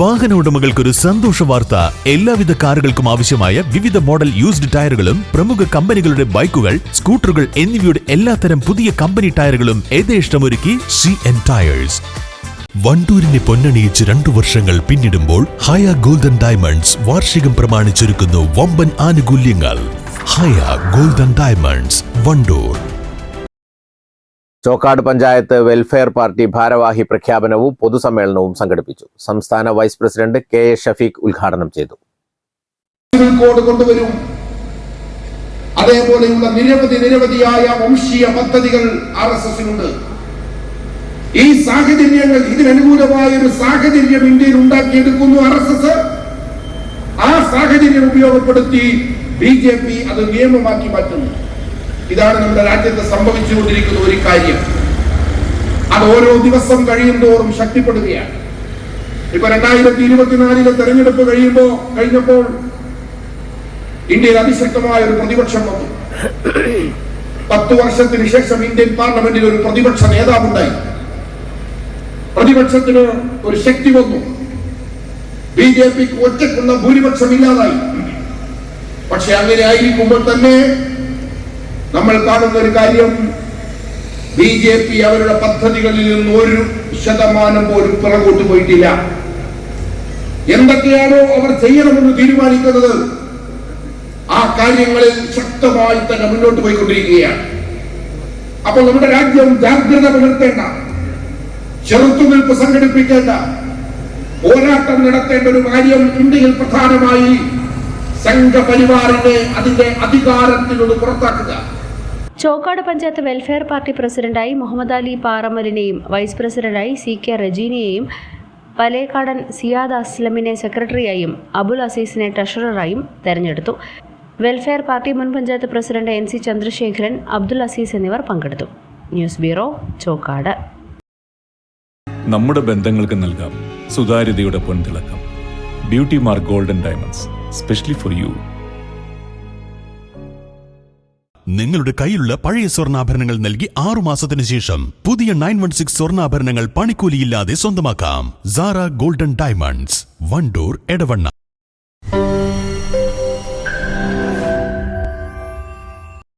വാഹന ഉടമകൾക്കൊരു സന്തോഷ വാർത്ത. എല്ലാവിധ കാറുകൾക്കും ആവശ്യമായ വിവിധ മോഡൽ യൂസ്ഡ് ടയറുകളും പ്രമുഖ കമ്പനികളുടെ ബൈക്കുകൾ, സ്കൂട്ടറുകൾ എന്നിവയുടെ എല്ലാത്തരം പുതിയ കമ്പനി ടയറുകളും യഥേഷ്ടമൊരുക്കി CN ടയേഴ്സ്. വണ്ടൂരിനെ പൊന്നണിയിച്ച് 2 വർഷങ്ങൾ പിന്നിടുമ്പോൾ ഹയ ഗോൾഡൻ ഡയമണ്ട്സ് വാർഷികം പ്രമാണിച്ചൊരുക്കുന്നു വമ്പൻ ആനുകൂല്യങ്ങൾ. Haya golden diamonds, Vandoor. Chokkad panchayat welfare party ഭാരവാഹി പ്രഖ്യാപനവും പൊതുസമ്മേളനവും സംഘടിപ്പിച്ചു. സംസ്ഥാന വൈസ് പ്രസിഡന്റ് KA ഷഫീഖ് ഉദ്ഘാടനം ചെയ്തു. അതേപോലെയുള്ള നിരവധിയായ വംശീയ പദ്ധതികൾ RSSനുണ്ട്. ഈ സാഹചര്യങ്ങൾ, ഇതിനനുകൂലമായ ഒരു സാഹചര്യം ഇന്ത്യയിൽ ഉണ്ടാക്കിയെടുക്കുന്നു RSS. ആ സാഹചര്യം ഉപയോഗപ്പെടുത്തി BJP അത് നിയമമാക്കി മാറ്റുന്നു. ഇതാണ് നമ്മുടെ രാജ്യത്ത് സംഭവിച്ചുകൊണ്ടിരിക്കുന്ന ഒരു കാര്യം. അത് ഓരോ ദിവസം കഴിയുന്തോറും ശക്തിപ്പെടുകയാണ്. ഇപ്പൊ 2024 തെരഞ്ഞെടുപ്പ് കഴിഞ്ഞപ്പോൾ ഇന്ത്യയിൽ അതിശക്തമായ ഒരു പ്രതിപക്ഷം വന്നു. 10 വർഷത്തിന് ശേഷം ഇന്ത്യൻ പാർലമെന്റിൽ ഒരു പ്രതിപക്ഷ നേതാവുണ്ടായി. പ്രതിപക്ഷത്തിന് ഒരു ശക്തി വന്നു. BJPക്ക് ഒറ്റക്കുള്ള ഭൂരിപക്ഷം ഇല്ലാതായി. പക്ഷെ അങ്ങനെ ആയിരിക്കുമ്പോൾ തന്നെ നമ്മൾ കാണുന്ന ഒരു കാര്യം, BJP അവരുടെ പദ്ധതികളിൽ നിന്ന് 1% പോലും പിറകോട്ട് പോയിട്ടില്ല. എന്തൊക്കെയാണോ അവർ ചെയ്യണമെന്ന് തീരുമാനിക്കുന്നത് ആ കാര്യങ്ങളിൽ ശക്തമായി തന്നെ മുന്നോട്ട് പോയിക്കൊണ്ടിരിക്കുകയാണ്. അപ്പോൾ നമ്മുടെ രാജ്യം ജാഗ്രത പുലർത്തേണ്ട, ചെറുത്തുനിൽപ്പ് സംഘടിപ്പിക്കേണ്ട, പോരാട്ടം നടത്തേണ്ട ഒരു കാര്യം ഇന്ത്യയിൽ പ്രധാനമായി സംഘപരിവാറിനെ അതിന്റെ അധികാരത്തിൽ നിന്ന് പുറത്താക്കുക. ചോക്കാട് പഞ്ചായത്ത് വെൽഫെയർ പാർട്ടി പ്രസിഡന്റായി മുഹമ്മദ് അലി പാറമലിനെയും വൈസ് പ്രസിഡന്റായി CK റജീനിയെയും പലേക്കാടൻ സിയാദ് അസ്ലമിനെ സെക്രട്ടറിയായും അബുൽ അസീസിനെ ട്രഷററായും തെരഞ്ഞെടുത്തു. വെൽഫെയർ പാർട്ടി മുൻ പഞ്ചായത്ത് പ്രസിഡന്റ് NC ചന്ദ്രശേഖരൻ, അബ്ദുൽ അസീസ് എന്നിവർ പങ്കെടുത്തു. News bureau, Chokkad. നമ്മുടെ ബന്ധങ്ങൾക്ക് നൽകാം സുതാര്യതയുടെ പൊൻതിളക്കം. Beauty mark golden diamonds, specially for you. നിങ്ങളുടെ കയ്യിലുള്ള പഴയ സ്വർണ്ണാഭരണങ്ങൾ നൽകി 6 മാസത്തിന് ശേഷം പുതിയ 916 സ്വർണ്ണാഭരണങ്ങൾ പണിക്കൂലിയില്ലാതെ സ്വന്തമാക്കാം. Sara golden diamonds, Wandoor, Edavanna.